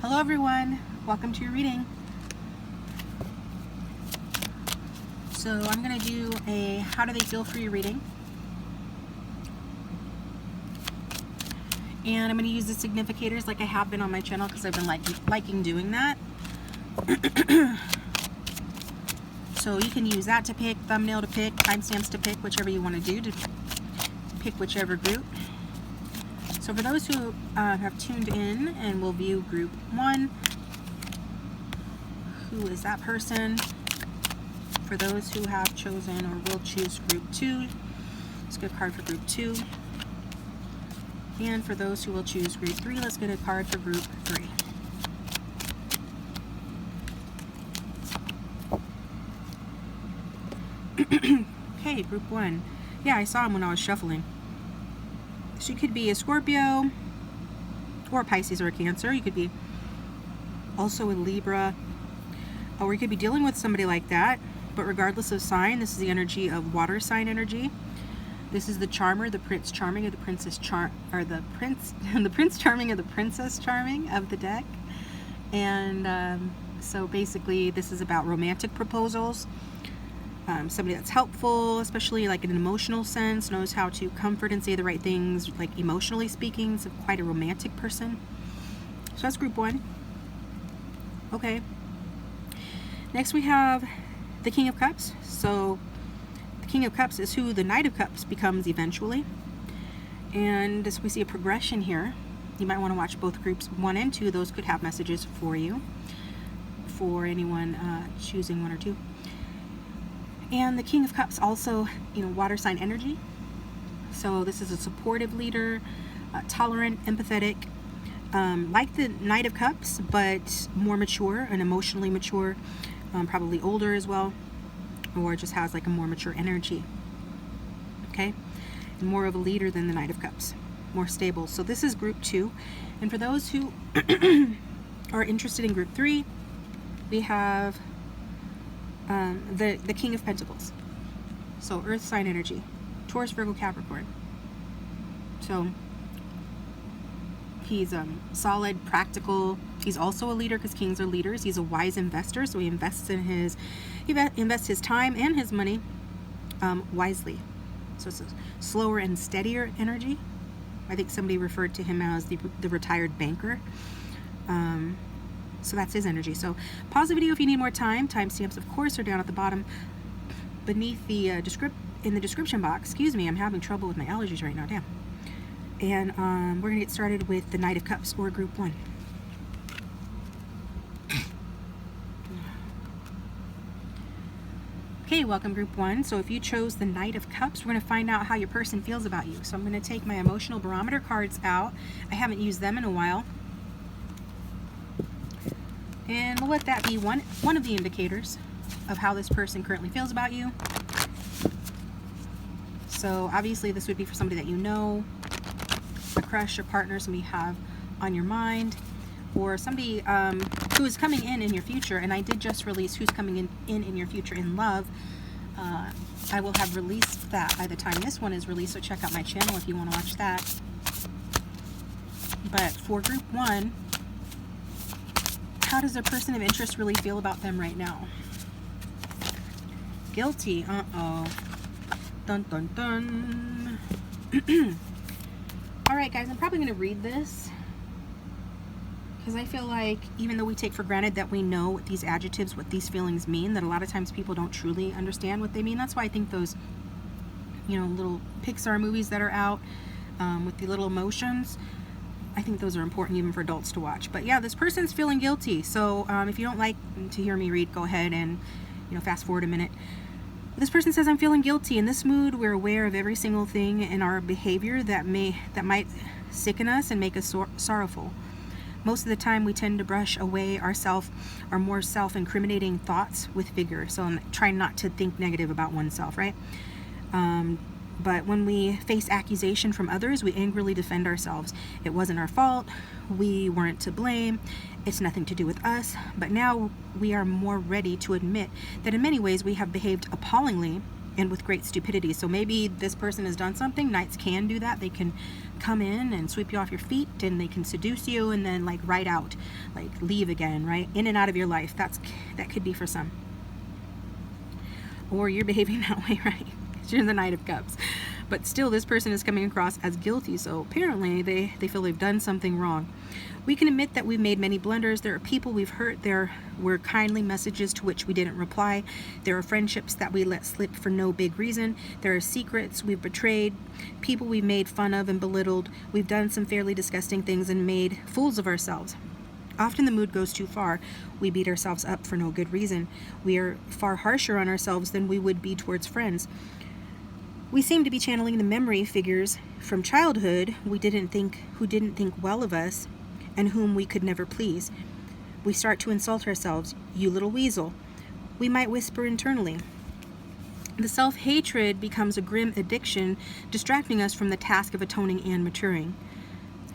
Hello everyone, welcome to your reading. So I'm going to do a how do they feel for your reading. And I'm going to use the significators like I have been on my channel because I've been liking doing that. So you can use that to pick, thumbnail to pick, timestamps to pick, whichever you want to do to pick whichever group. So for those who have tuned in and will view group 1, who is that person? For those who have chosen or will choose group 2, let's get a card for group 2. And for those who will choose group 3, let's get a card for group 3. Okay, group 1. Yeah, I saw him when I was shuffling. She could be a Scorpio or a Pisces or a Cancer. You could be also a Libra, or you could be dealing with somebody like that. But regardless of sign, this is the energy of water sign energy. This is the charmer, the prince charming, or the princess the prince charming, or the princess charming of the deck. And so basically, this is about romantic proposals. Somebody that's helpful, especially like in an emotional sense, knows how to comfort and say the right things, like emotionally speaking. So quite a romantic person. So that's group 1. Okay. Next we have the King of Cups. So the King of Cups is who the Knight of Cups becomes eventually. And as we see a progression here, you might want to watch both groups 1 and 2. Those could have messages for you, for anyone choosing 1 or 2. And the King of Cups also, water sign energy. So this is a supportive leader, tolerant, empathetic, like the Knight of Cups, but more mature and emotionally mature, probably older as well, or just has like a more mature energy. Okay, and more of a leader than the Knight of Cups, more stable. So this is group 2. And for those who are interested in group 3, we have the King of Pentacles. So earth sign energy, Taurus, Virgo, Capricorn. So he's solid, practical. He's also a leader because kings are leaders. He's a wise investor, so he invests his time and his money wisely. So it's a slower and steadier energy. I think somebody referred to him as the retired banker. So that's his energy. So pause the video if you need more time. Timestamps, of course, are down at the bottom beneath the in the description box. Excuse me, I'm having trouble with my allergies right now. Damn. And we're gonna get started with the Knight of Cups, or group 1. Okay, welcome group 1. So if you chose the Knight of Cups, we're gonna find out how your person feels about you. So I'm gonna take my emotional barometer cards out. I haven't used them in a while. And we'll let that be one of the indicators of how this person currently feels about you. So obviously this would be for somebody that you know, a crush, a partner, somebody you have on your mind, or somebody who is coming in your future. And I did just release who's coming in your future in love. I will have released that by the time this one is released, so check out my channel if you want to watch that. But for group 1, how does a person of interest really feel about them right now? Guilty. Uh-oh. Dun, dun, dun. Alright, guys, I'm probably going to read this because I feel like even though we take for granted that we know what these adjectives, what these feelings mean, that a lot of times people don't truly understand what they mean. That's why I think those, little Pixar movies that are out with the little emotions, I think those are important even for adults to watch. But yeah, this person's feeling guilty. So if you don't like to hear me read, go ahead and fast forward a minute. This person says, I'm feeling guilty. In this mood, we're aware of every single thing in our behavior that might sicken us and make us sorrowful. Most of the time we tend to brush away our more self-incriminating thoughts with vigor. So I'm trying not to think negative about oneself, right? But when we face accusation from others, we angrily defend ourselves. It wasn't our fault. We weren't to blame. It's nothing to do with us. But now we are more ready to admit that in many ways we have behaved appallingly and with great stupidity. So maybe this person has done something. Knights can do that. They can come in and sweep you off your feet, and they can seduce you and then like right out, like leave again, right? In and out of your life. That could be for some. Or you're behaving that way, right? You're the Knight of Cups. But still, this person is coming across as guilty, so apparently they feel they've done something wrong. We can admit that we've made many blunders. There are people we've hurt. There were kindly messages to which we didn't reply. There are friendships that we let slip for no big reason. There are secrets we've betrayed, people we've made fun of and belittled. We've done some fairly disgusting things and made fools of ourselves. Often the mood goes too far. We beat ourselves up for no good reason. We are far harsher on ourselves than we would be towards friends. We seem to be channeling the memory figures from childhood who didn't think well of us and whom we could never please. We start to insult ourselves. You little weasel. We might whisper internally. The self-hatred becomes a grim addiction, distracting us from the task of atoning and maturing.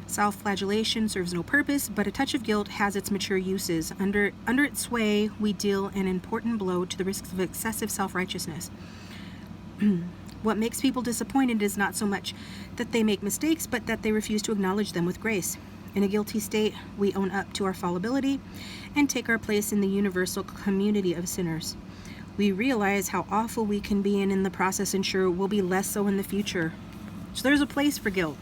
Self-flagellation serves no purpose, but a touch of guilt has its mature uses. Under its sway, we deal an important blow to the risks of excessive self-righteousness. What makes people disappointed is not so much that they make mistakes, but that they refuse to acknowledge them with grace. In a guilty state, we own up to our fallibility and take our place in the universal community of sinners. We realize how awful we can be, and in the process ensure we'll be less so in the future. So there's a place for guilt.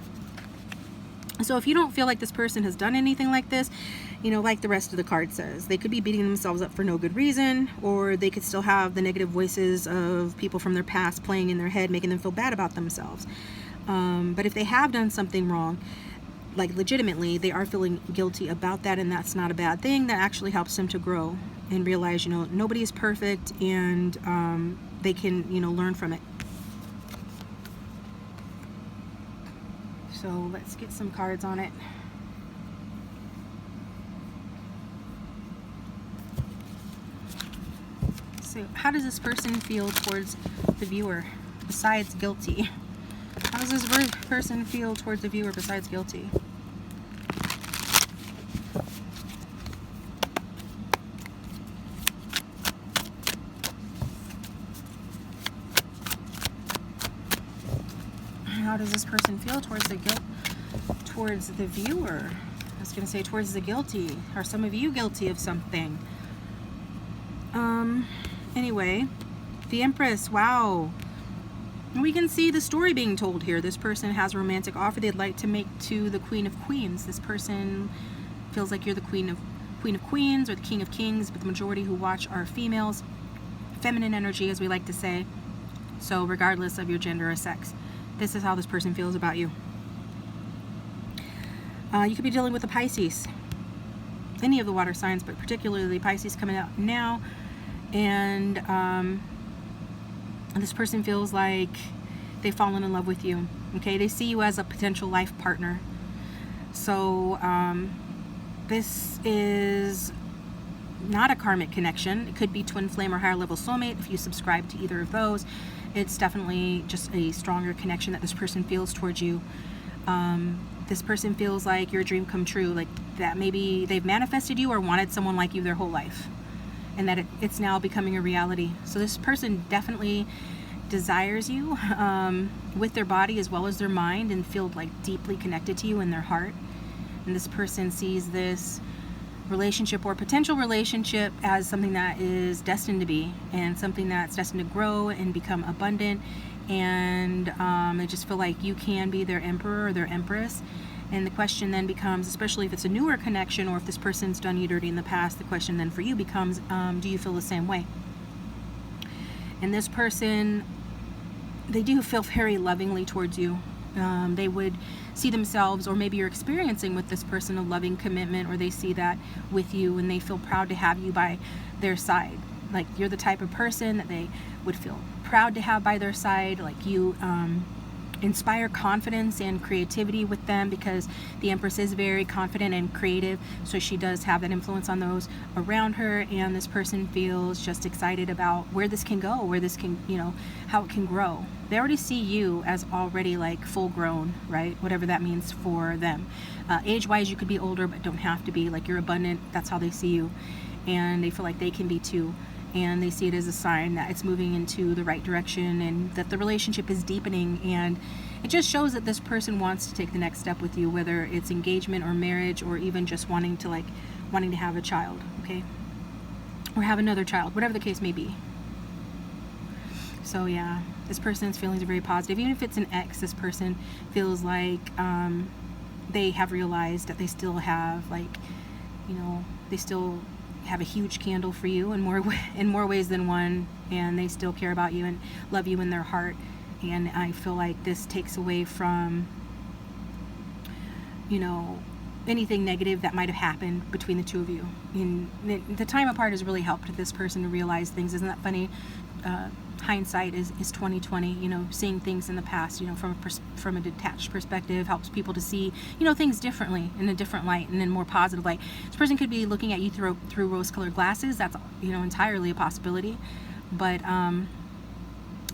So if you don't feel like this person has done anything like this, like the rest of the card says, they could be beating themselves up for no good reason, or they could still have the negative voices of people from their past playing in their head, making them feel bad about themselves. But if they have done something wrong, like legitimately, they are feeling guilty about that, and that's not a bad thing. That actually helps them to grow and realize, nobody is perfect, and they can, learn from it. So let's get some cards on it. So how does this person feel towards the viewer besides guilty? How does this person feel towards the viewer besides guilty? How does this person feel towards the viewer? I was going to say towards the guilty. Are some of you guilty of something? Anyway, the Empress, wow. We can see the story being told here. This person has a romantic offer they'd like to make to the Queen of Queens. This person feels like you're the Queen of Queens or the King of Kings, but the majority who watch are females. Feminine energy, as we like to say. So regardless of your gender or sex, this is how this person feels about you. You could be dealing with a Pisces. Any of the water signs, but particularly Pisces coming out now. And this person feels like they've fallen in love with you. Okay, they see you as a potential life partner. So this is not a karmic connection. It could be twin flame or higher level soulmate. If you subscribe to either of those, it's definitely just a stronger connection that this person feels towards you. This person feels like you're a dream come true, like that maybe they've manifested you or wanted someone like you their whole life, and that it's now becoming a reality. So this person definitely desires you with their body as well as their mind, and feel like deeply connected to you in their heart. And this person sees this relationship or potential relationship as something that is destined to be, and something that's destined to grow and become abundant. And they just feel like you can be their emperor or their empress. And the question then becomes, especially if it's a newer connection or if this person's done you dirty in the past, the question then for you becomes, do you feel the same way? And this person, they do feel very lovingly towards you. They would see themselves, or maybe you're experiencing with this person, a loving commitment, or they see that with you, and they feel proud to have you by their side. Like you're the type of person that they would feel proud to have by their side. Like you inspire confidence and creativity with them, because the Empress is very confident and creative, so she does have that influence on those around her. And this person feels just excited about where this can go, where this can, how it can grow. They already see you as already like full grown, right? Whatever that means for them. Age wise, you could be older, but don't have to be. Like you're abundant. That's how they see you, and they feel like they can be too. and they see it as a sign that it's moving into the right direction and that the relationship is deepening. And it just shows that this person wants to take the next step with you, whether it's engagement or marriage, or even just wanting to have a child, okay, or have another child, whatever the case may be. So yeah, this person's feelings are very positive. Even if it's an ex, this person feels like they have realized that they still have, like, you know, they still have a huge candle for you in more ways than one, and they still care about you and love you in their heart. And I feel like this takes away from, you know, anything negative that might have happened between the two of you. And the time apart has really helped this person to realize things. Isn't that funny? Hindsight is 20/20. You know, seeing things in the past, you know, from a detached perspective helps people to see, you know, things differently, in a different light and in a more positive light. This person could be looking at you through rose-colored glasses. That's, you know, entirely a possibility. But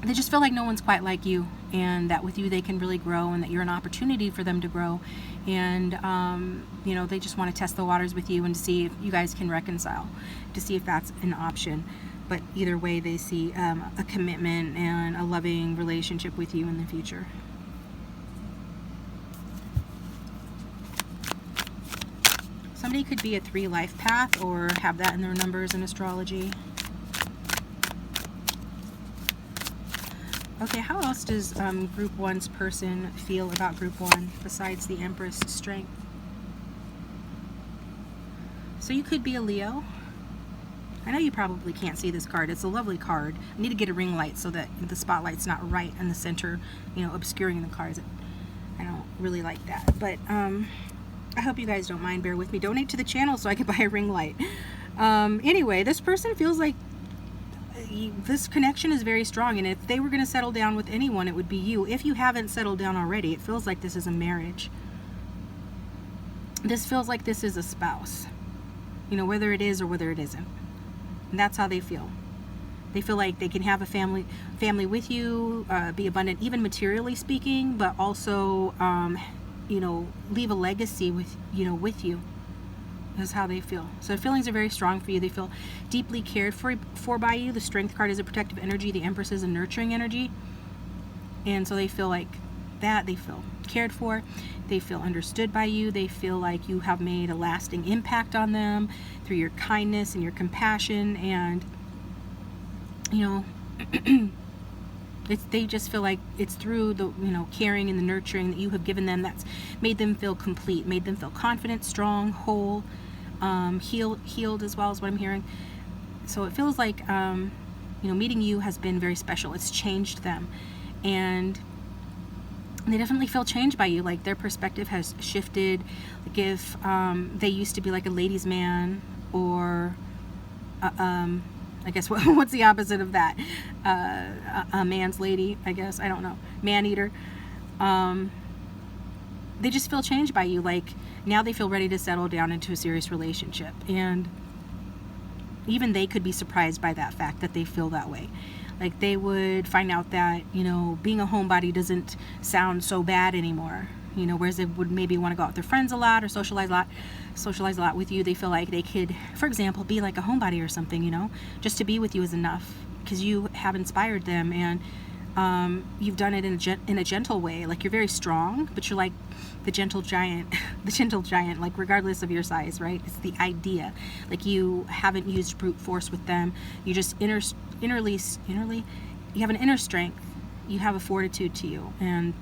they just feel like no one's quite like you, and that with you they can really grow, and that you're an opportunity for them to grow. And you know, they just want to test the waters with you and to see if you guys can reconcile, to see if that's an option. But either way, they see a commitment and a loving relationship with you in the future. Somebody could be a 3 life path or have that in their numbers in astrology. Okay, how else does Group 1's person feel about Group 1 besides the Empress strength? So you could be a Leo. I know you probably can't see this card. It's a lovely card. I need to get a ring light so that the spotlight's not right in the center, you know, obscuring the cards. I don't really like that. But I hope you guys don't mind. Bear with me. Donate to the channel so I can buy a ring light. Anyway, this person feels like this connection is very strong, and if they were going to settle down with anyone, it would be you. If you haven't settled down already, it feels like this is a marriage. This feels like this is a spouse, you know, whether it is or whether it isn't. And that's how they feel. They feel like they can have a family with you, be abundant, even materially speaking, but also, you know, leave a legacy with you. Is how they feel. So the feelings are very strong for you. They feel deeply cared for by you. The Strength card is a protective energy. The Empress is a nurturing energy. And so they feel like that. They feel cared for. They feel understood by you. They feel like you have made a lasting impact on them through your kindness and your compassion. And, you know, they just feel like it's through the, you know, caring and the nurturing that you have given them that's made them feel complete, made them feel confident, strong, whole, healed as well, as what I'm hearing. So it feels like, you know, meeting you has been very special. It's changed them, and they definitely feel changed by you. Like their perspective has shifted. Like if they used to be like a ladies' man, or I guess what's the opposite of that? A man's lady, I guess. I don't know. Man-eater. They just feel changed by you. Like now they feel ready to settle down into a serious relationship. And even they could be surprised by that fact that they feel that way. Like they would find out that, you know, being a homebody doesn't sound so bad anymore. You know, whereas they would maybe want to go out with their friends a lot or socialize a lot with you. They feel like they could, for example, be like a homebody or something, you know, just to be with you is enough because you have inspired them, and you've done it in a gentle way. Like you're very strong, but you're like the gentle giant, like regardless of your size, right? It's the idea. Like you haven't used brute force with them. You just innerly, you have an inner strength. You have a fortitude to you, and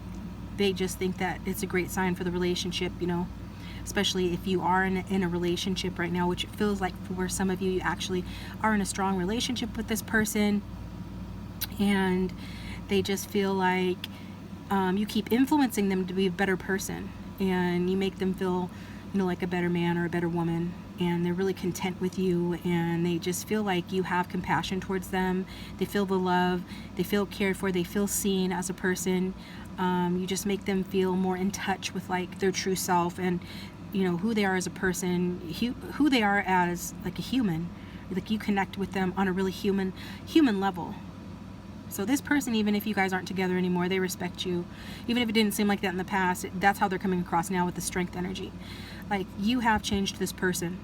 they just think that it's a great sign for the relationship, you know, especially if you are in a relationship right now, which it feels like for some of you, you actually are in a strong relationship with this person, and they just feel like you keep influencing them to be a better person, and you make them feel, you know, like a better man or a better woman, and they're really content with you, and they just feel like you have compassion towards them. They feel the love, they feel cared for, they feel seen as a person. You just make them feel more in touch with like their true self, and you know who they are as a person, who they are as like a human. Like you connect with them on a really human level. So this person, even if you guys aren't together anymore, they respect you. Even if it didn't seem like that in the past, that's how they're coming across now with the Strength energy. Like you have changed this person,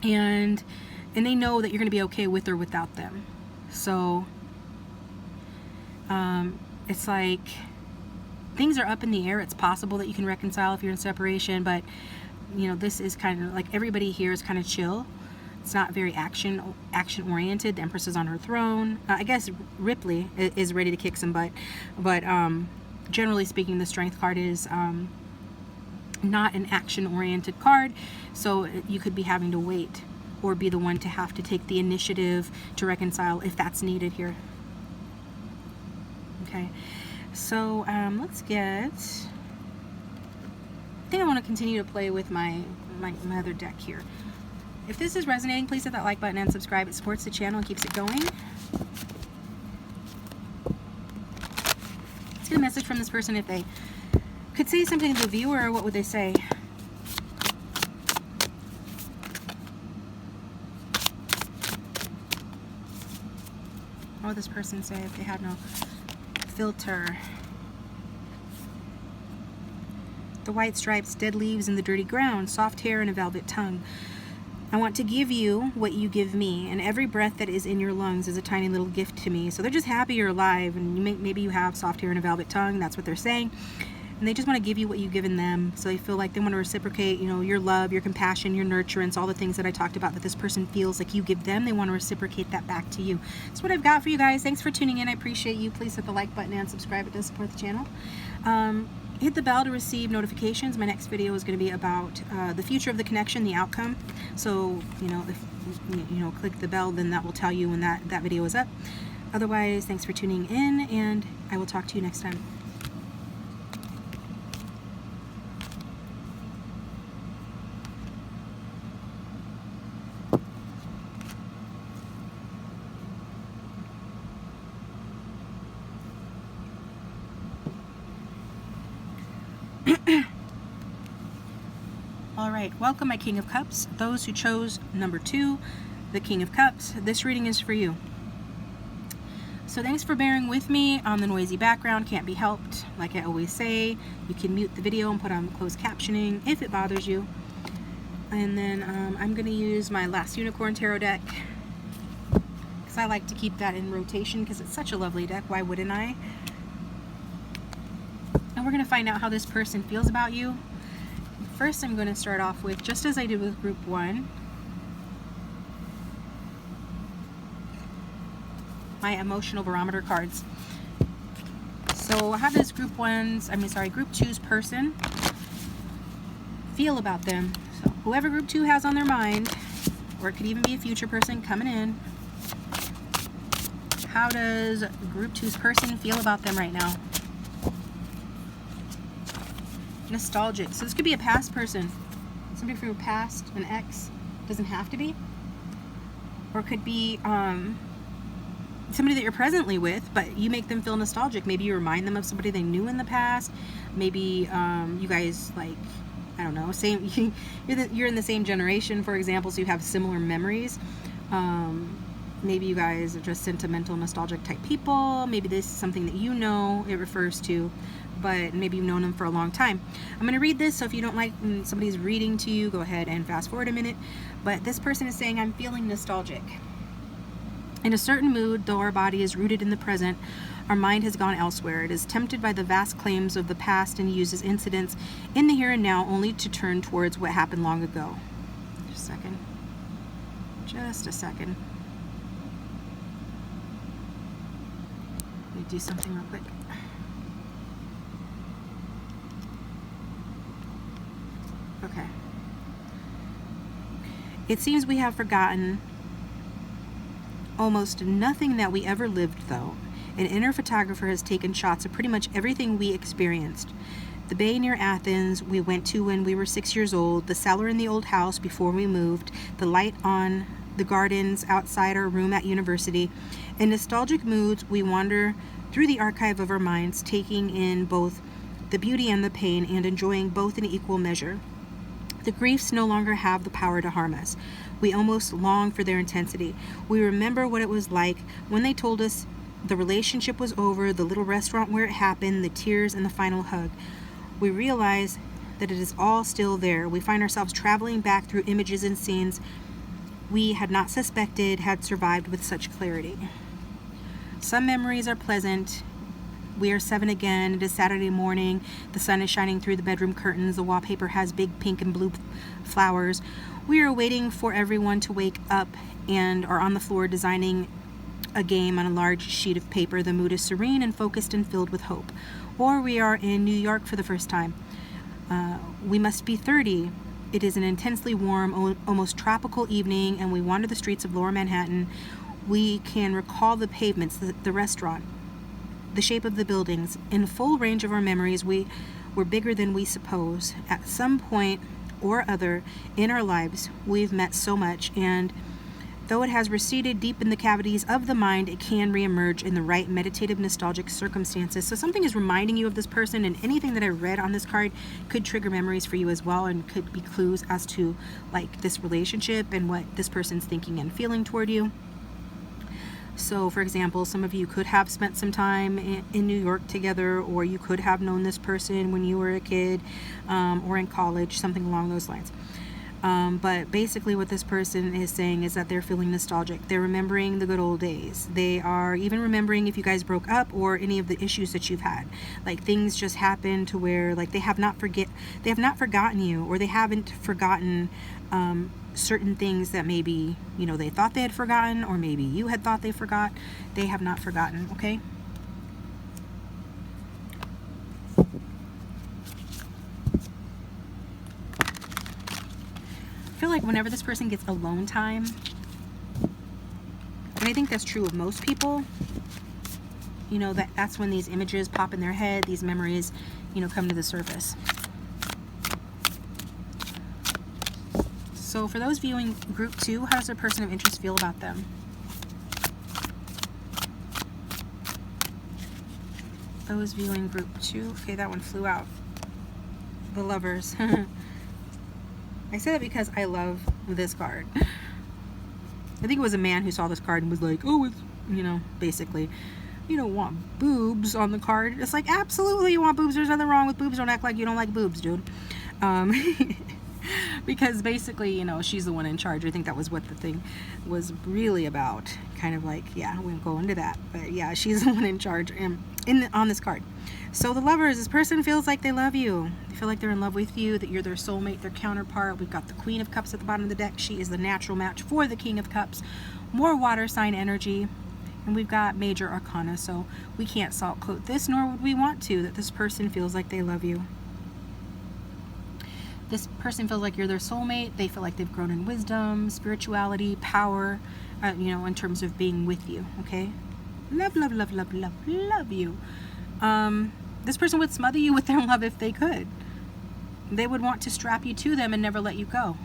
and and they know that you're going to be okay with or without them. So it's like things are up in the air. It's possible that you can reconcile if you're in separation, but you know, this is kind of like everybody here is kind of chill. It's not very action oriented. The Empress is on her throne. I guess Ripley is ready to kick some butt, but generally speaking, the Strength card is not an action oriented card, so you could be having to wait or be the one to have to take the initiative to reconcile if that's needed here. Okay, so let's get, I think I want to continue to play with my other deck here. If this is resonating, please hit that like button and subscribe. It supports the channel and keeps it going. Let's get a message from this person. If they could say something to the viewer, what would they say? What would this person say if they had no filter? The white stripes, dead leaves in the dirty ground, soft hair and a velvet tongue. I want to give you what you give me, and every breath that is in your lungs is a tiny little gift to me. So they're just happy you're alive, and maybe you have soft hair and a velvet tongue. That's what they're saying. And they just want to give you what you've given them. So they feel like they want to reciprocate, you know, your love, your compassion, your nurturance, all the things that I talked about that this person feels like you give them. They want to reciprocate that back to you. That's what I've got for you guys. Thanks for tuning in. I appreciate you. Please hit the like button and subscribe. It does support the channel. Hit the bell to receive notifications. My next video is going to be about the future of the connection, the outcome. So, you know, if you know, click the bell, then that will tell you when that video is up. Otherwise, thanks for tuning in, and I will talk to you next time. All right, welcome my King of Cups. Those who chose number 2, the King of Cups, this reading is for you. So thanks for bearing with me on the noisy background. Can't be helped. Like I always say, you can mute the video and put on closed captioning if it bothers you. And then I'm going to use my last Unicorn Tarot deck, because I like to keep that in rotation because it's such a lovely deck. Why wouldn't I? And we're going to find out how this person feels about you. First, I'm going to start off with, just as I did with group 1, my emotional barometer cards. So how does group 2's person feel about them? So whoever group 2 has on their mind, or it could even be a future person coming in, how does group 2's person feel about them right now? Nostalgic. So this could be a past person, somebody from your past, an ex. Doesn't have to be, or it could be somebody that you're presently with, but you make them feel nostalgic. Maybe you remind them of somebody they knew in the past. Maybe you guys, like, I don't know, same. You're in the same generation, for example, so you have similar memories. Maybe you guys are just sentimental, nostalgic type people. Maybe this is something that you know it refers to, but maybe you've known them for a long time. I'm going to read this, so if you don't like when somebody's reading to you, go ahead and fast forward a minute. But this person is saying, I'm feeling nostalgic. In a certain mood, though our body is rooted in the present, our mind has gone elsewhere. It is tempted by the vast claims of the past and uses incidents in the here and now only to turn towards what happened long ago. Just a second. Just a second. Let me do something real quick. Okay. It seems we have forgotten almost nothing that we ever lived, though. An inner photographer has taken shots of pretty much everything we experienced. The bay near Athens we went to when we were 6 years old, the cellar in the old house before we moved, the light on the gardens outside our room at university. In nostalgic moods, we wander through the archive of our minds, taking in both the beauty and the pain and enjoying both in equal measure. The griefs no longer have the power to harm us. We almost long for their intensity. We remember what it was like when they told us the relationship was over, the little restaurant where it happened, the tears and the final hug. We realize that it is all still there. We find ourselves traveling back through images and scenes we had not suspected had survived with such clarity. Some memories are pleasant. We are 7 again. It is Saturday morning. The sun is shining through the bedroom curtains. The wallpaper has big pink and blue flowers. We are waiting for everyone to wake up and are on the floor designing a game on a large sheet of paper. The mood is serene and focused and filled with hope. Or we are in New York for the first time. We must be 30. It is an intensely warm, almost tropical evening, and we wander the streets of Lower Manhattan. We can recall the pavements, the restaurant, the shape of the buildings. In full range of our memories, we were bigger than we suppose. At some point or other in our lives, we've met so much, and though it has receded deep in the cavities of the mind, it can reemerge in the right meditative, nostalgic circumstances. So something is reminding you of this person, and anything that I read on this card could trigger memories for you as well, and could be clues as to like this relationship and what this person's thinking and feeling toward you. So, for example, some of you could have spent some time in New York together, or you could have known this person when you were a kid or in college, something along those lines. But basically what this person is saying is that they're feeling nostalgic. They're remembering the good old days. They are even remembering if you guys broke up or any of the issues that you've had. Like things just happened to where like they have not forgotten you, or they haven't forgotten certain things that maybe, you know, they thought they had forgotten, or maybe you had thought they forgot. They have not forgotten, okay? I feel like whenever this person gets alone time, and I think that's true of most people, you know, that's when these images pop in their head, these memories, you know, come to the surface. So for those viewing group 2, how does a person of interest feel about them? Those viewing group 2. Okay, that one flew out. The Lovers. I say that because I love this card. I think it was a man who saw this card and was like, oh, it's, you know, basically, you don't want boobs on the card. It's like, absolutely you want boobs. There's nothing wrong with boobs. Don't act like you don't like boobs, dude. Because basically, you know, she's the one in charge. I think that was what the thing was really about. Kind of like, yeah, we won't go into that. But yeah, she's the one in charge on this card. So the Lovers, this person feels like they love you. They feel like they're in love with you, that you're their soulmate, their counterpart. We've got the Queen of Cups at the bottom of the deck. She is the natural match for the King of Cups. More water sign energy. And we've got Major Arcana. So we can't salt coat this, nor would we want to, that this person feels like they love you. This person feels like you're their soulmate. They feel like they've grown in wisdom, spirituality, power, you know, in terms of being with you, okay? Love, love, love, love, love, love you. This person would smother you with their love if they could. They would want to strap you to them and never let you go.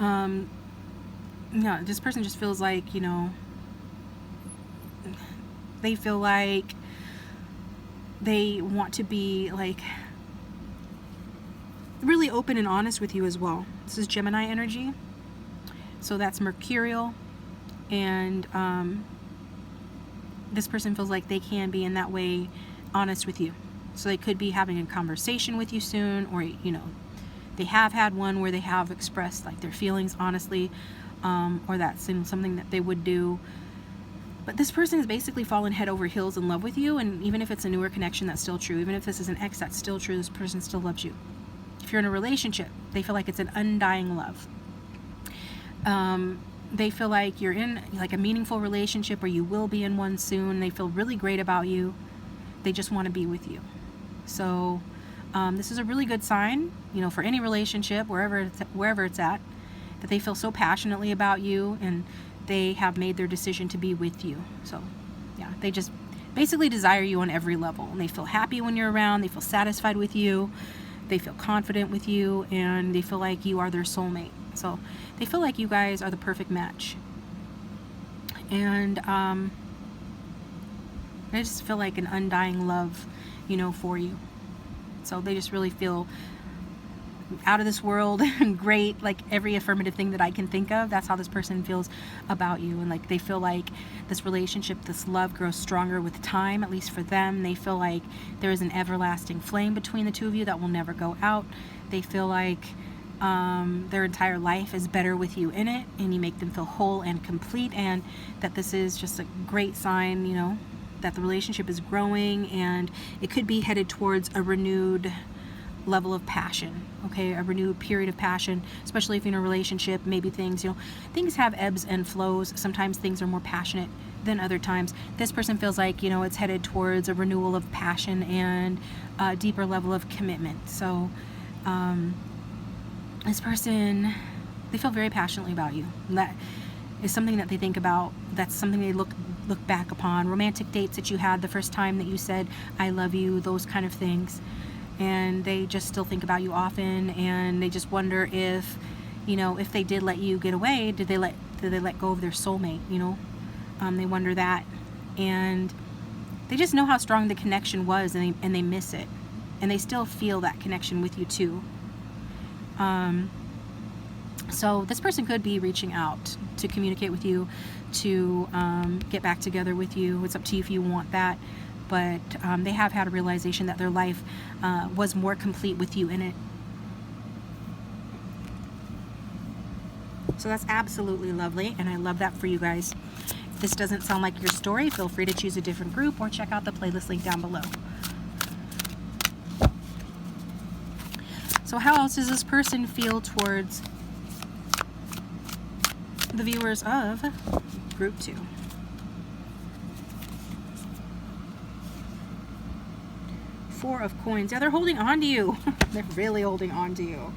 Yeah, this person just feels like, you know, they feel like they want to be like really open and honest with you as well. This is Gemini energy, so that's mercurial, and this person feels like they can be in that way honest with you. So they could be having a conversation with you soon, or you know, they have had one where they have expressed like their feelings honestly, or that's something that they would do. But this person is basically fallen head over heels in love with you, and even if it's a newer connection, that's still true. Even if this is an ex, that's still true. This person still loves you. If you're in a relationship, they feel like it's an undying love. They feel like you're in like a meaningful relationship, or you will be in one soon. They feel really great about you. They just want to be with you. So this is a really good sign, you know, for any relationship, wherever it's at, that they feel so passionately about you, and they have made their decision to be with you. So yeah, they just basically desire you on every level, and they feel happy when you're around. They feel satisfied with you. They feel confident with you, and they feel like you are their soulmate. So they feel like you guys are the perfect match. And I just feel like an undying love, you know, for you. So they just really feel out of this world, great, like every affirmative thing that I can think of. That's how this person feels about you. And like they feel like this relationship, this love grows stronger with time, at least for them. They feel like there is an everlasting flame between the two of you that will never go out. They feel like their entire life is better with you in it, and you make them feel whole and complete, and that this is just a great sign, you know, that the relationship is growing, and it could be headed towards a renewed level of passion, okay, a renewed period of passion, especially if you're in a relationship. Maybe things, you know, things have ebbs and flows. Sometimes things are more passionate than other times. This person feels like, you know, it's headed towards a renewal of passion and a deeper level of commitment. So this person, they feel very passionately about you. That is something that they think about. That's something they look back upon. Romantic dates that you had, the first time that you said I love you, those kind of things. And they just still think about you often, and they just wonder if, you know, if they did let you get away, did they let go of their soulmate, you know? They wonder that, and they just know how strong the connection was, and they miss it, and they still feel that connection with you too. So this person could be reaching out to communicate with you, to get back together with you. It's up to you if you want that. But they have had a realization that their life was more complete with you in it. So that's absolutely lovely, and I love that for you guys. If this doesn't sound like your story, feel free to choose a different group or check out the playlist link down below. So how else does this person feel towards the viewers of Group 2? Four of Coins. Yeah, they're holding on to you. They're really holding on to you.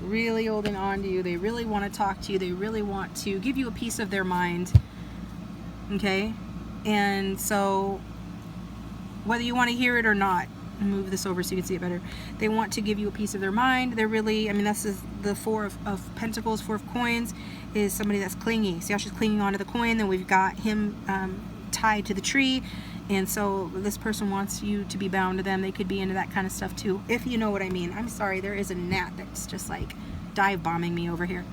Really holding on to you. They really want to talk to you. They really want to give you a piece of their mind. Okay? And so, whether you want to hear it or not, I'll move this over so you can see it better. They want to give you a piece of their mind. They're really, I mean, this is the Four of Pentacles. Four of Coins is somebody that's clingy. See how she's clinging onto the coin? Then we've got him tied to the tree. And so this person wants you to be bound to them. They could be into that kind of stuff too, if you know what I mean. I'm sorry, there is a gnat that's just like dive bombing me over here.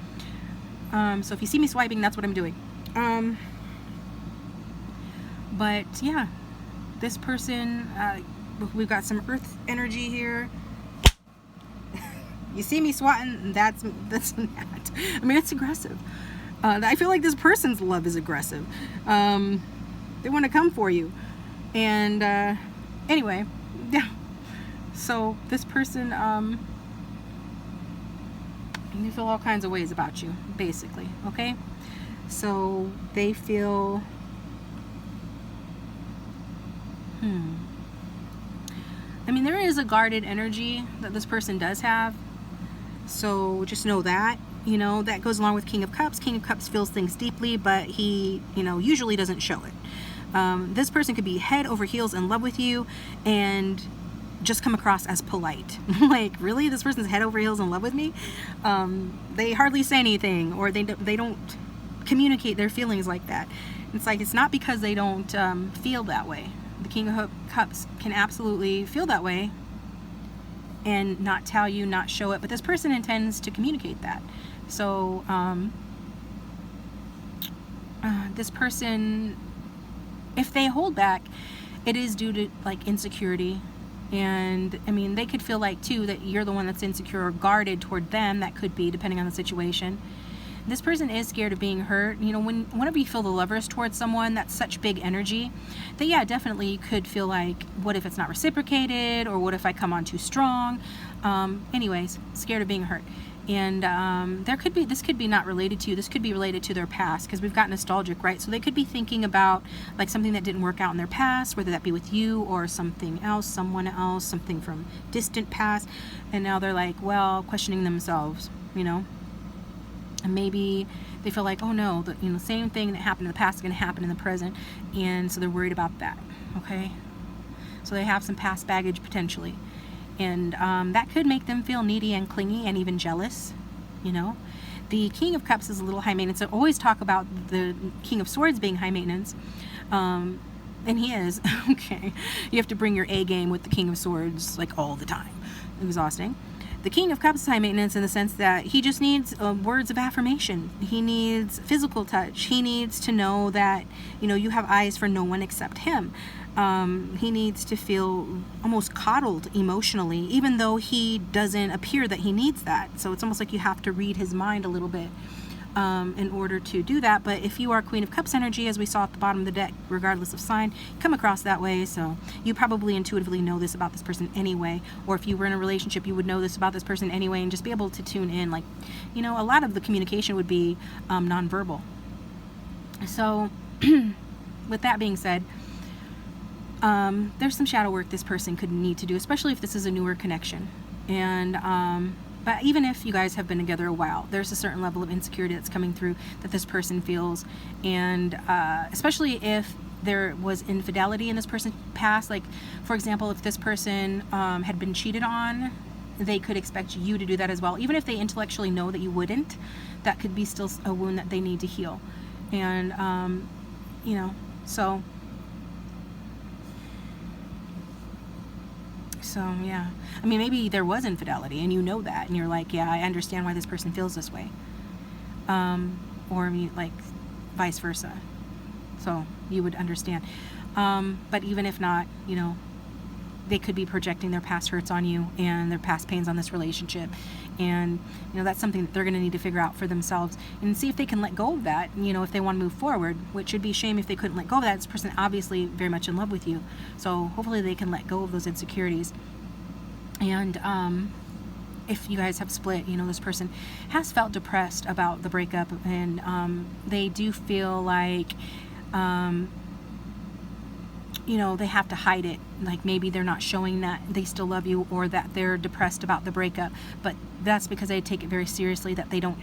So if you see me swiping, that's what I'm doing. But yeah, this person, we've got some earth energy here. You see me swatting, that's a gnat. I mean, it's aggressive. I feel like this person's love is aggressive. They want to come for you. And anyway, yeah, so this person, they feel all kinds of ways about you, basically, okay? So they feel, I mean, there is a guarded energy that this person does have, so just know that. You know, that goes along with King of Cups. King of Cups feels things deeply, but he, you know, usually doesn't show it. This person could be head over heels in love with you and just come across as polite. Like, really? This person's head over heels in love with me? They hardly say anything, or they don't communicate their feelings like that. It's like, it's not because they don't feel that way. The King of Cups can absolutely feel that way and not tell you, not show it, but this person intends to communicate that. So this person, if they hold back, it is due to like insecurity. And I mean, they could feel like too that you're the one that's insecure or guarded toward them. That could be, depending on the situation. This person is scared of being hurt. You know, whenever you feel the lovers towards someone, that's such big energy that, yeah, definitely you could feel like, what if it's not reciprocated, or what if I come on too strong? Anyways, scared of being hurt. And this could be not related to you. This could be related to their past, because we've got nostalgic, right? So they could be thinking about like something that didn't work out in their past, whether that be with you or something else, someone else, something from distant past. And now they're like, well, questioning themselves, you know. And maybe they feel like, oh no, the same thing that happened in the past is going to happen in the present, and so they're worried about that. Okay, so they have some past baggage potentially, and that could make them feel needy and clingy and even jealous. You know, the King of Cups is a little high maintenance. I always talk about the King of Swords being high maintenance, and he is. Okay, you have to bring your A game with the King of Swords like all the time. Exhausting. The King of Cups is high maintenance in the sense that he just needs words of affirmation. He needs physical touch. He needs to know that, you know, you have eyes for no one except him. He needs to feel almost coddled emotionally, even though he doesn't appear that he needs that. So it's almost like you have to read his mind a little bit in order to do that. But if you are Queen of Cups energy, as we saw at the bottom of the deck, regardless of sign, come across that way. So you probably intuitively know this about this person anyway, or if you were in a relationship, you would know this about this person anyway, and just be able to tune in. Like, you know, a lot of the communication would be nonverbal. So with that being said, there's some shadow work this person could need to do, especially if this is a newer connection. And but even if you guys have been together a while, there's a certain level of insecurity that's coming through that this person feels. And especially if there was infidelity in this person's past, like, for example, if this person had been cheated on, they could expect you to do that as well. Even if they intellectually know that you wouldn't, that could be still a wound that they need to heal. And, you know, so yeah, I mean, maybe there was infidelity and you know that, and you're like, yeah, I understand why this person feels this way, or I mean, like vice versa, so you would understand. But even if not, you know, they could be projecting their past hurts on you and their past pains on this relationship, and you know, that's something that they're going to need to figure out for themselves and see if they can let go of that, you know, if they want to move forward, which would be a shame if they couldn't let go of that. This person obviously very much in love with you, so hopefully they can let go of those insecurities. And if you guys have split, you know, this person has felt depressed about the breakup, and they do feel like you know, they have to hide it. Like, maybe they're not showing that they still love you, or that they're depressed about the breakup, but that's because they take it very seriously, that they don't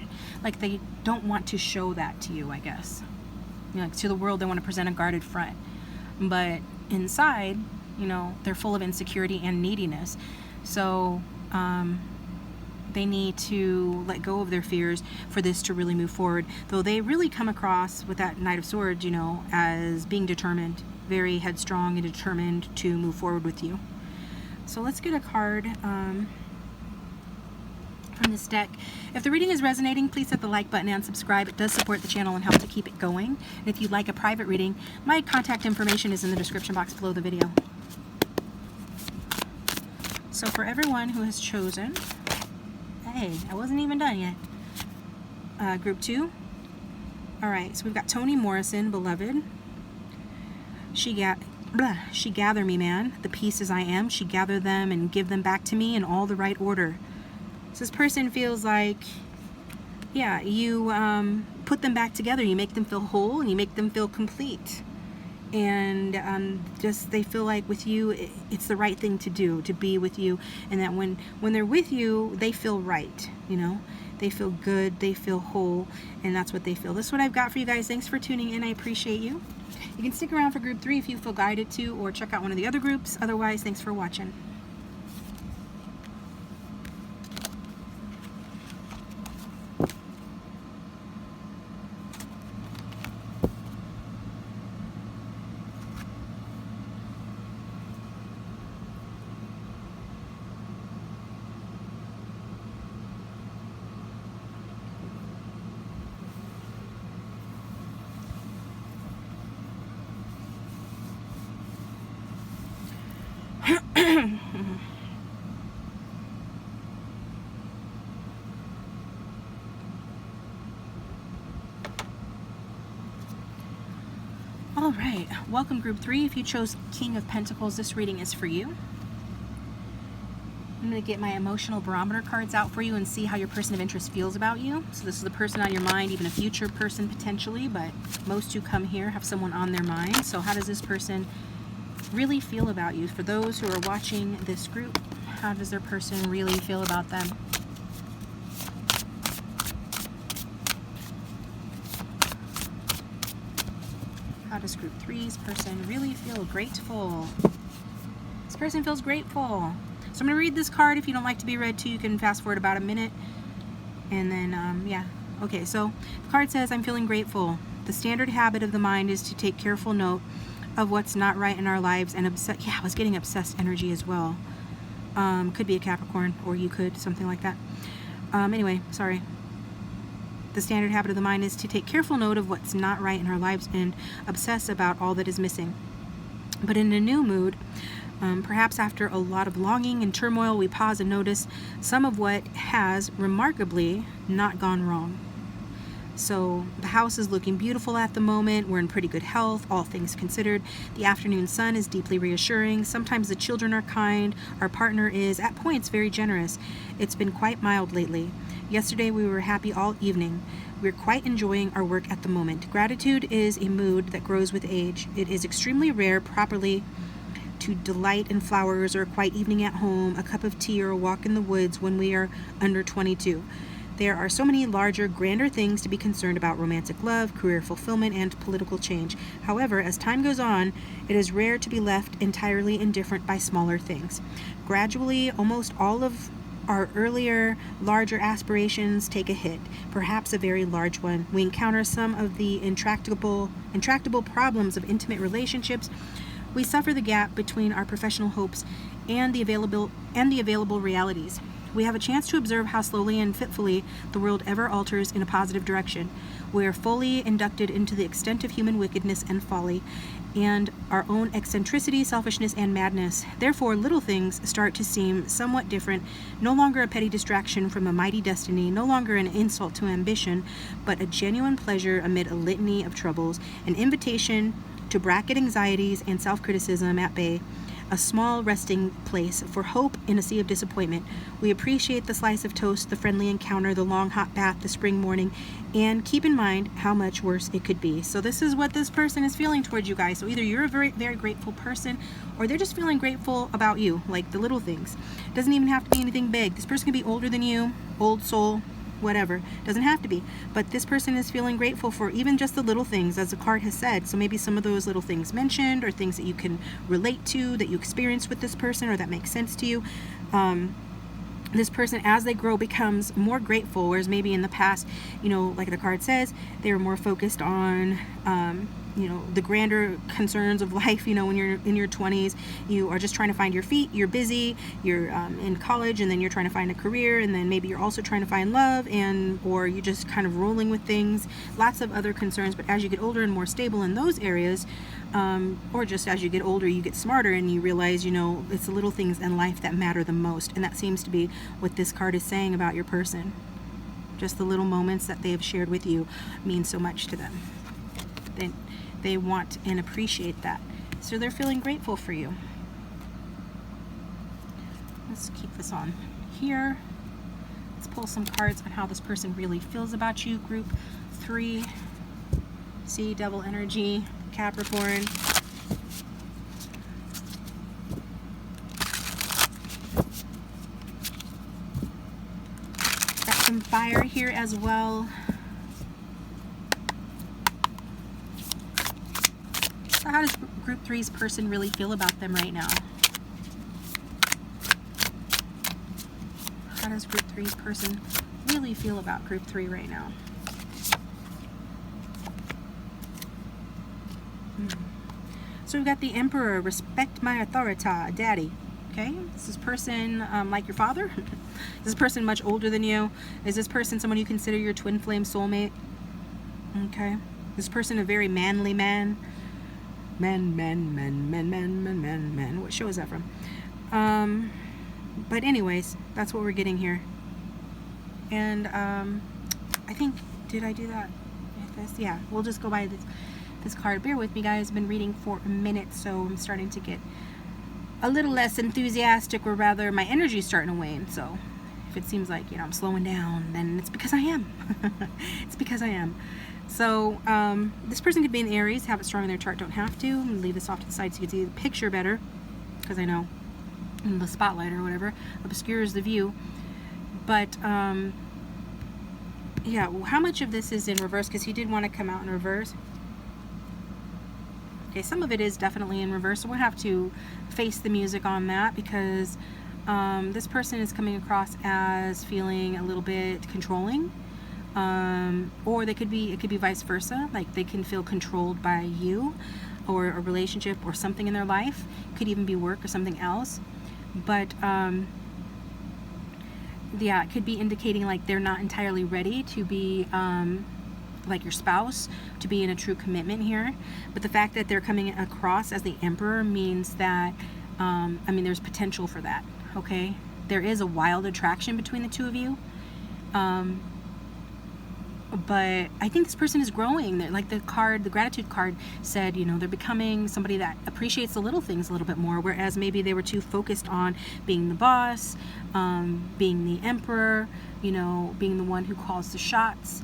want to show that to you, I guess. You know, like, to the world they want to present a guarded front, but inside, you know, they're full of insecurity and neediness. So they need to let go of their fears for this to really move forward, though they really come across with that Knight of Swords, you know, as being determined, very headstrong and determined to move forward with you. So let's get a card from this deck. If the reading is resonating, please hit the like button and subscribe. It does support the channel and help to keep it going. And if you'd like a private reading, my contact information is in the description box below the video. So for everyone who has chosen, hey, I wasn't even done yet. Group 2. All right, so we've got Toni Morrison, beloved. She gather me, man, the pieces I am. She gather them and give them back to me in all the right order. So this person feels like, yeah, you put them back together. You make them feel whole and you make them feel complete. And just they feel like with you, it's the right thing to do, to be with you. And that when they're with you, they feel right, you know. They feel good, they feel whole, and that's what they feel. This is what I've got for you guys. Thanks for tuning in. I appreciate you. You can stick around for group 3 if you feel guided to, or check out one of the other groups. Otherwise, thanks for watching. All right, welcome group 3. If you chose King of Pentacles, this reading is for you. I'm going to get my emotional barometer cards out for you and see how your person of interest feels about you. So this is the person on your mind, even a future person potentially, but most who come here have someone on their mind. So how does this person really feel about you? For those who are watching this group, how does their person really feel about them? How does group 3's person really feel? Grateful. This person feels grateful. So I'm going to read this card. If you don't like to be read to, you can fast forward about a minute. And then, yeah. Okay, so the card says, I'm feeling grateful. The standard habit of the mind is to take careful note of what's not right in our lives and yeah, I was getting obsessed energy as well. Could be a Capricorn, or you could, something like that. Anyway, sorry. The standard habit of the mind is to take careful note of what's not right in our lives and obsess about all that is missing. But in a new mood, perhaps after a lot of longing and turmoil, we pause and notice some of what has remarkably not gone wrong. So the house is looking beautiful at the moment. We're in pretty good health, all things considered. The afternoon sun is deeply reassuring. Sometimes the children are kind. Our partner is, at points, very generous. It's been quite mild lately. Yesterday we were happy all evening. We're quite enjoying our work at the moment. Gratitude is a mood that grows with age. It is extremely rare properly to delight in flowers or a quiet evening at home, a cup of tea or a walk in the woods when we are under 22. There are so many larger, grander things to be concerned about: romantic love, career fulfillment, and political change. However, as time goes on, it is rare to be left entirely indifferent by smaller things. Gradually, almost all of our earlier, larger aspirations take a hit, perhaps a very large one. We encounter some of the intractable problems of intimate relationships. We suffer the gap between our professional hopes and the available realities. We have a chance to observe how slowly and fitfully the world ever alters in a positive direction. We are fully inducted into the extent of human wickedness and folly, and our own eccentricity, selfishness, and madness. Therefore, little things start to seem somewhat different, no longer a petty distraction from a mighty destiny, no longer an insult to ambition, but a genuine pleasure amid a litany of troubles, an invitation to bracket anxieties and self-criticism at bay, a small resting place for hope in a sea of disappointment. We appreciate the slice of toast, the friendly encounter, the long hot bath, the spring morning, and keep in mind how much worse it could be. So this is what this person is feeling towards you guys. So either you're a very, very grateful person, or they're just feeling grateful about you, like the little things. It doesn't even have to be anything big. This person can be older than you, old soul, whatever. Doesn't have to be. But this person is feeling grateful for even just the little things, as the card has said. So maybe some of those little things mentioned, or things that you can relate to, that you experienced with this person, or that makes sense to you. This person, as they grow, becomes more grateful, whereas maybe in the past, like the card says, they were more focused on the grander concerns of life. When you're in your 20s, you are just trying to find your feet, you're busy, you're in college, and then you're trying to find a career, and then maybe you're also trying to find love, or you're just kind of rolling with things, lots of other concerns. But as you get older and more stable in those areas, or just as you get older, you get smarter, and you realize, it's the little things in life that matter the most. And that seems to be what this card is saying about your person. Just the little moments that they have shared with you mean so much to them. They want and appreciate that. So they're feeling grateful for you. Let's keep this on here. Let's pull some cards on how this person really feels about you. Group 3, Sea Devil energy, Capricorn. Got some fire here as well. So how does Group 3's person really feel about them right now? How does Group 3's person really feel about Group 3 right now? So we've got the Emperor, respect my authority, daddy. Okay, is this person like your father? Is this person much older than you? Is this person someone you consider your twin flame soulmate? Okay, is this person a very manly man? Men. What show is that from? But anyways, that's what we're getting here. And I think, did I do that with this? Yeah, we'll just go by this card. Bear with me, guys. I've been reading for a minute, so I'm starting to get a little less enthusiastic, or rather my energy is starting to wane. So if it seems like I'm slowing down, then it's because I am. It's because I am. So this person could be an Aries, have it strong in their chart, don't have to. I'm going to leave this off to the side so you can see the picture better, because I know the spotlight or whatever obscures the view. But yeah, how much of this is in reverse? Because he did want to come out in reverse. Okay, some of it is definitely in reverse, so we'll have to face the music on that, because this person is coming across as feeling a little bit controlling, or it could be vice versa, like they can feel controlled by you or a relationship or something in their life. Could even be work or something else. but yeah, it could be indicating like they're not entirely ready to be like your spouse, to be in a true commitment here. But the fact that they're coming across as the Emperor means that I mean, there's potential for that. Okay, there is a wild attraction between the two of you, but I think this person is growing. Like the gratitude card said, you know, they're becoming somebody that appreciates the little things a little bit more, whereas maybe they were too focused on being the boss, being the emperor, you know, being the one who calls the shots.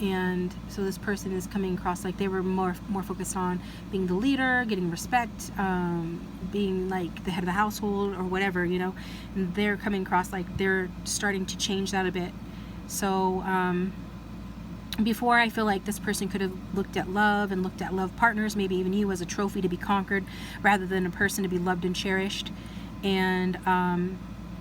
And so this person is coming across like they were more focused on being the leader, getting respect, being like the head of the household or whatever, you know. And they're coming across like they're starting to change that a bit. So before, I feel like this person could have looked at love and looked at love partners, maybe even you, as a trophy to be conquered rather than a person to be loved and cherished. And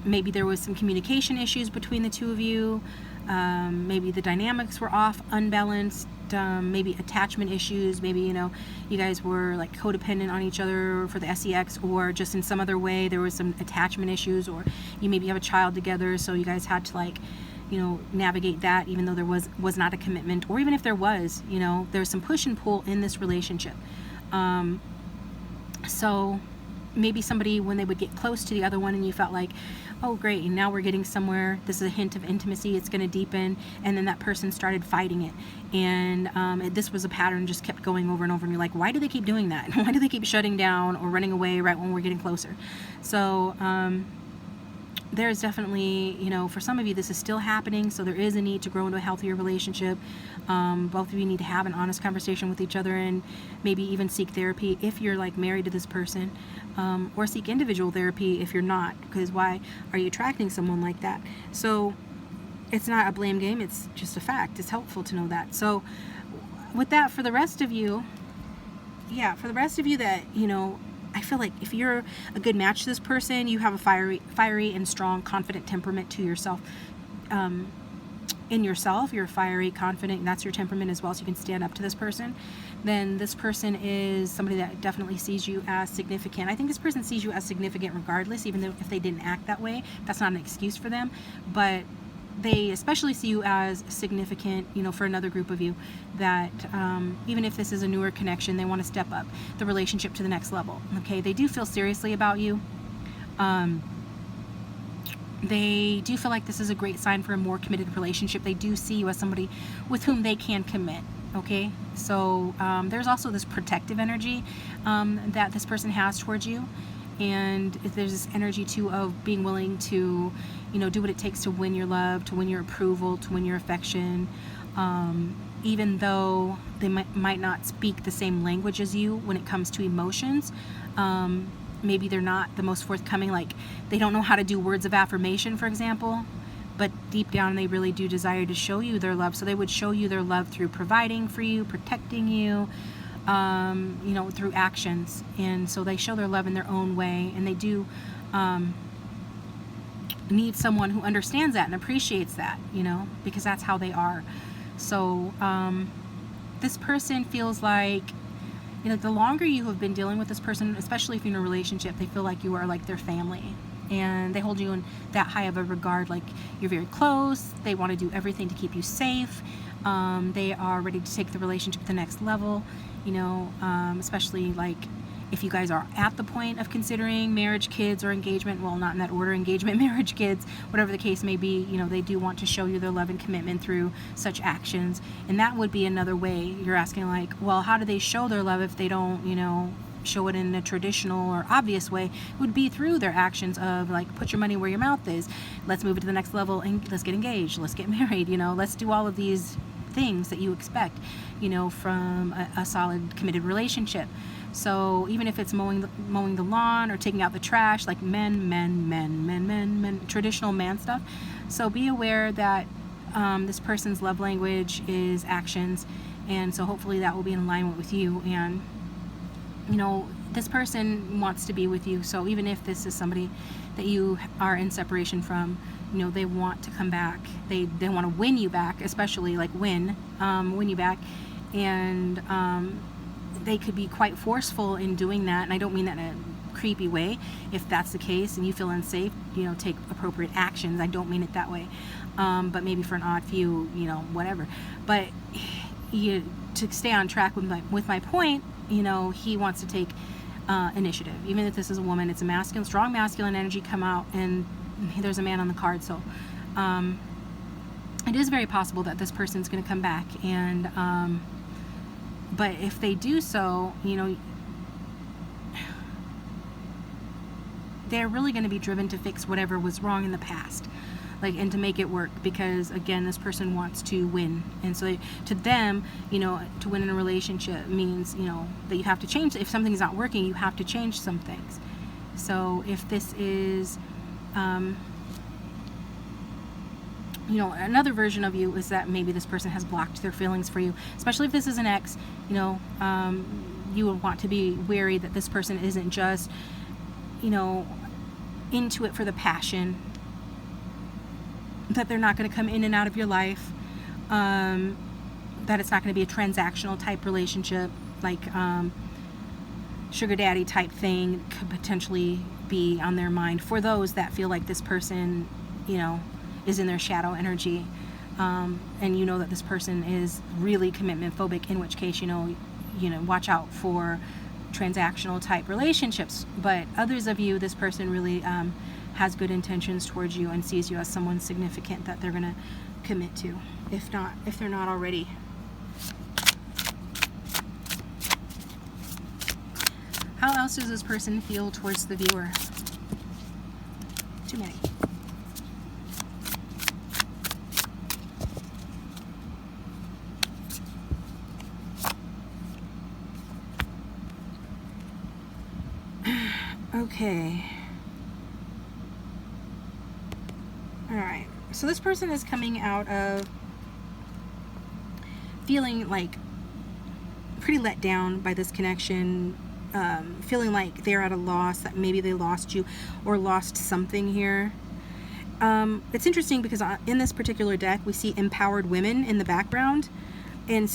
maybe there was some communication issues between the two of you. Maybe the dynamics were off, unbalanced, maybe attachment issues, maybe, you know, you guys were like codependent on each other for the sex, or just in some other way there was some attachment issues, or you maybe have a child together, so you guys had to, like, you know, navigate that even though there was not a commitment, or even if there was, you know, there's some push and pull in this relationship. So maybe somebody, when they would get close to the other one and you felt like, oh great, and now we're getting somewhere, this is a hint of intimacy, it's going to deepen, and then that person started fighting it, and this was a pattern, just kept going over and over, and you're like, why do they keep doing that? Why do they keep shutting down or running away right when we're getting closer? So there's definitely, you know, for some of you this is still happening, so there is a need to grow into a healthier relationship. Both of you need to have an honest conversation with each other, and maybe even seek therapy if you're like married to this person, or seek individual therapy if you're not, because why are you attracting someone like that? So it's not a blame game, it's just a fact. It's helpful to know that. So with that, for the rest of you, that, you know, I feel like if you're a good match to this person, you have a fiery and strong, confident temperament to yourself. In yourself, you're fiery, confident, and that's your temperament as well, so you can stand up to this person. Then this person is somebody that definitely sees you as significant. I think this person sees you as significant regardless, even though if they didn't act that way, that's not an excuse for them. But they especially see you as significant, you know, for another group of you, that even if this is a newer connection, they want to step up the relationship to the next level. Okay, they do feel seriously about you. They do feel like this is a great sign for a more committed relationship. They do see you as somebody with whom they can commit. Okay, so there's also this protective energy that this person has towards you. And there's this energy too of being willing to, you know, do what it takes to win your love, to win your approval, to win your affection, even though they might not speak the same language as you when it comes to emotions. Maybe they're not the most forthcoming, like they don't know how to do words of affirmation, for example, but deep down they really do desire to show you their love. So they would show you their love through providing for you, protecting you, you know, through actions. And so they show their love in their own way, and they do need someone who understands that and appreciates that, you know, because that's how they are. So this person feels like, you know, the longer you have been dealing with this person, especially if you're in a relationship, they feel like you are like their family, and they hold you in that high of a regard, like you're very close. They want to do everything to keep you safe. They are ready to take the relationship to the next level, you know, especially like if you guys are at the point of considering marriage, kids, or engagement. Well, not in that order: engagement, marriage, kids, whatever the case may be. You know, they do want to show you their love and commitment through such actions. And that would be another way. You're asking, like, well, how do they show their love if they don't, you know, show it in a traditional or obvious way? It would be through their actions of, like, put your money where your mouth is. Let's move it to the next level and let's get engaged. Let's get married. You know, let's do all of these things that you expect, you know, from a solid, committed relationship. So even if it's mowing the lawn or taking out the trash, like men, traditional man stuff. So be aware that this person's love language is actions, and so hopefully that will be in alignment with you. And you know, this person wants to be with you. So even if this is somebody that you are in separation from, you know, they want to come back. They want to win you back, especially like win you back. And they could be quite forceful in doing that. And I don't mean that in creepy way. If that's the case and you feel unsafe, you know, take appropriate actions. I don't mean it that way, but maybe for an odd few, you know, whatever. But to stay on track with my point, you know, he wants to take initiative. Even if this is a woman, it's a masculine, strong masculine energy come out, and there's a man on the card. So it is very possible that this person's going to come back, and but if they do so, you know, they're really going to be driven to fix whatever was wrong in the past, like, and to make it work, because again, this person wants to win. And so to them, you know, to win in a relationship means, you know, that you have to change. If something's not working, you have to change some things. So if this is you know, another version of you is that maybe this person has blocked their feelings for you, especially if this is an ex. You know, you would want to be wary that this person isn't just, you know, into it for the passion, that they're not going to come in and out of your life, that it's not going to be a transactional type relationship, like sugar daddy type thing could potentially be on their mind for those that feel like this person, you know, is in their shadow energy, and you know that this person is really commitment phobic, in which case, you know, watch out for transactional type relationships. But others of you, this person really has good intentions towards you and sees you as someone significant that they're going to commit to, if they're not already. How else does this person feel towards the viewer? Too many. Okay. All right. So this person is coming out of feeling like pretty let down by this connection, feeling like they're at a loss, that maybe they lost you or lost something here. It's interesting because in this particular deck we see empowered women in the background, and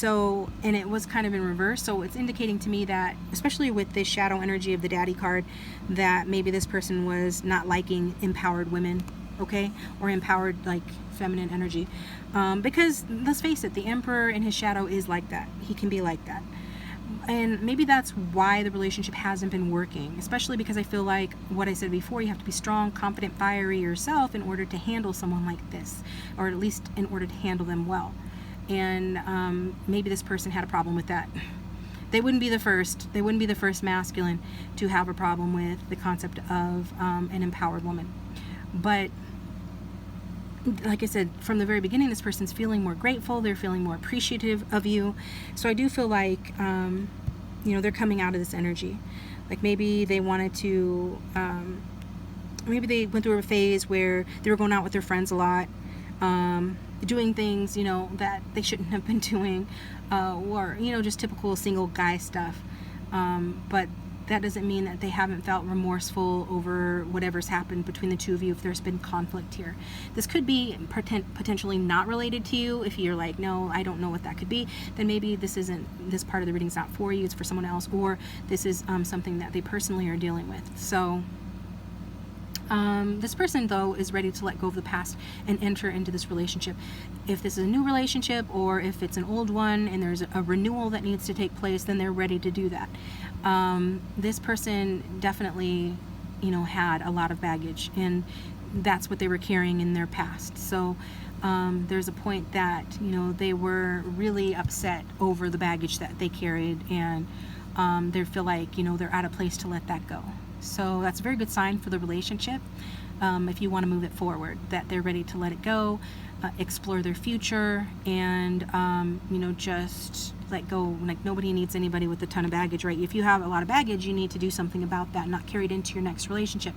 it was kind of in reverse, so it's indicating to me that, especially with this shadow energy of the daddy card, that maybe this person was not liking empowered women, okay, or empowered, like, feminine energy, because let's face it, the Emperor in his shadow is like that. He can be like that, and maybe that's why the relationship hasn't been working, especially because I feel like what I said before, you have to be strong, confident, fiery yourself in order to handle someone like this, or at least in order to handle them well. And maybe this person had a problem with that. They wouldn't be the first masculine to have a problem with the concept of an empowered woman. But like I said, from the very beginning, this person's feeling more grateful, they're feeling more appreciative of you. So I do feel like you know, they're coming out of this energy. Like maybe they wanted to maybe they went through a phase where they were going out with their friends a lot, doing things, you know, that they shouldn't have been doing, or, you know, just typical single guy stuff. But that doesn't mean that they haven't felt remorseful over whatever's happened between the two of you, if there's been conflict here. This could be potentially not related to you. If you're like, no, I don't know what that could be, then maybe this part of the reading's not for you, it's for someone else, or this is something that they personally are dealing with. So this person, though, is ready to let go of the past and enter into this relationship. If this is a new relationship, or if it's an old one and there's a renewal that needs to take place, then they're ready to do that. This person definitely, you know, had a lot of baggage, and that's what they were carrying in their past. So there's a point that, you know, they were really upset over the baggage that they carried, and they feel like, you know, they're at a place to let that go. So that's a very good sign for the relationship, if you want to move it forward, that they're ready to let it go, explore their future, and you know, just let go. Like, nobody needs anybody with a ton of baggage, right? If you have a lot of baggage, you need to do something about that, not carry it into your next relationship,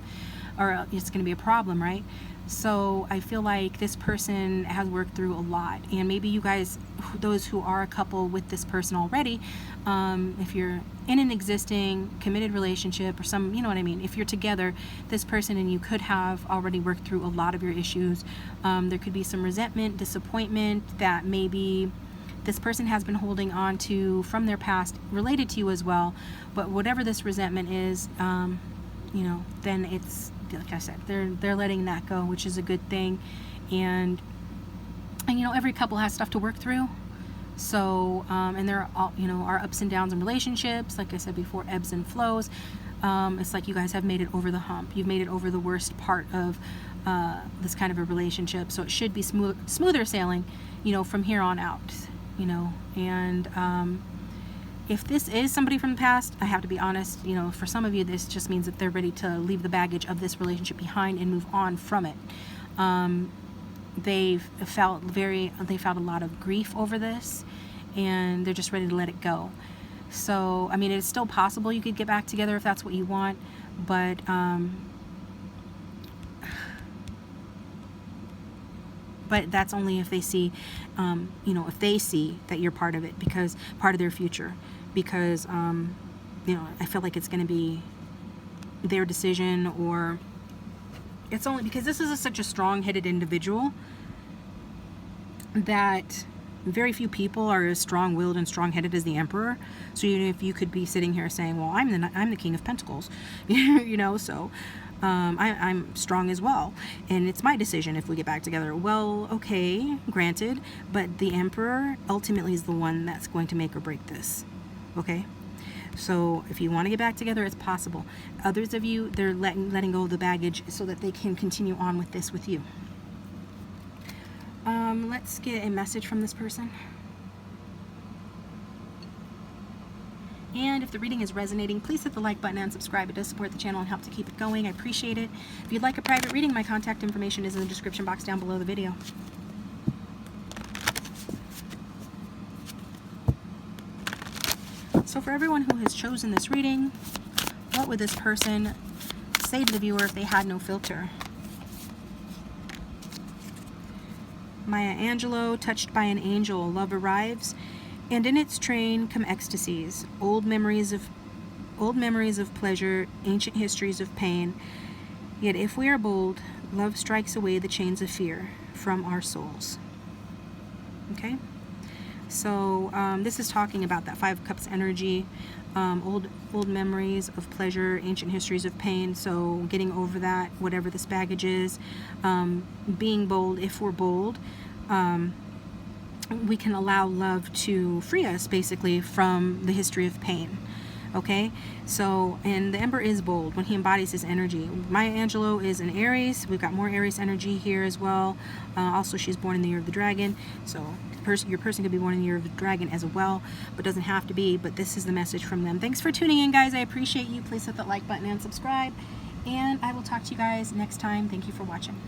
or it's going to be a problem, right? So I feel like this person has worked through a lot, and maybe you guys, those who are a couple with this person already, if you're in an existing committed relationship or some, you know what I mean, if you're together, this person and you could have already worked through a lot of your issues. There could be some resentment, disappointment that maybe this person has been holding on to from their past, related to you as well. But whatever this resentment is, you know, then it's, like I said, they're letting that go, which is a good thing. And you know, every couple has stuff to work through. So, and there are all, you know, our ups and downs in relationships. Like I said before, ebbs and flows. It's like you guys have made it over the hump. You've made it over the worst part of this kind of a relationship. So it should be smoother sailing, you know, from here on out, you know. And if this is somebody from the past, I have to be honest, you know, for some of you, this just means that they're ready to leave the baggage of this relationship behind and move on from it. They felt a lot of grief over this, and they're just ready to let it go. So, I mean, it's still possible you could get back together if that's what you want, but that's only if they see, you know, if they see that you're part of it, because part of their future, because, you know, I feel like it's going to be their decision, or it's only because this is such a strong-headed individual that very few people are as strong-willed and strong-headed as the Emperor. So even if you could be sitting here saying, well, I'm the King of Pentacles, you know, so I'm strong as well, and it's my decision if we get back together. Well, okay, granted, but the Emperor ultimately is the one that's going to make or break this, okay? So if you want to get back together, it's possible. Others of you, they're letting go of the baggage so that they can continue on with this with you. Let's get a message from this person. And if the reading is resonating, please hit the like button and subscribe. It does support the channel and help to keep it going. I appreciate it. If you'd like a private reading, my contact information is in the description box down below the video. So for everyone who has chosen this reading, what would this person say to the viewer if they had no filter? Maya Angelou, touched by an angel, love arrives, and in its train come ecstasies, old memories of pleasure, ancient histories of pain. Yet if we are bold, love strikes away the chains of fear from our souls. Okay? So this is talking about that Five of Cups energy, old memories of pleasure, ancient histories of pain. So getting over that, whatever this baggage is, being bold. If we're bold, we can allow love to free us, basically, from the history of pain. Okay, so, and the Emperor is bold when he embodies his energy. Maya Angelou is an Aries. We've got more Aries energy here as well. Also, she's born in the year of the dragon, so your person could be born in the year of the dragon as well, but doesn't have to be. But this is the message from them. Thanks for tuning in, guys. I appreciate you. Please hit that like button and subscribe, and I will talk to you guys next time. Thank you for watching.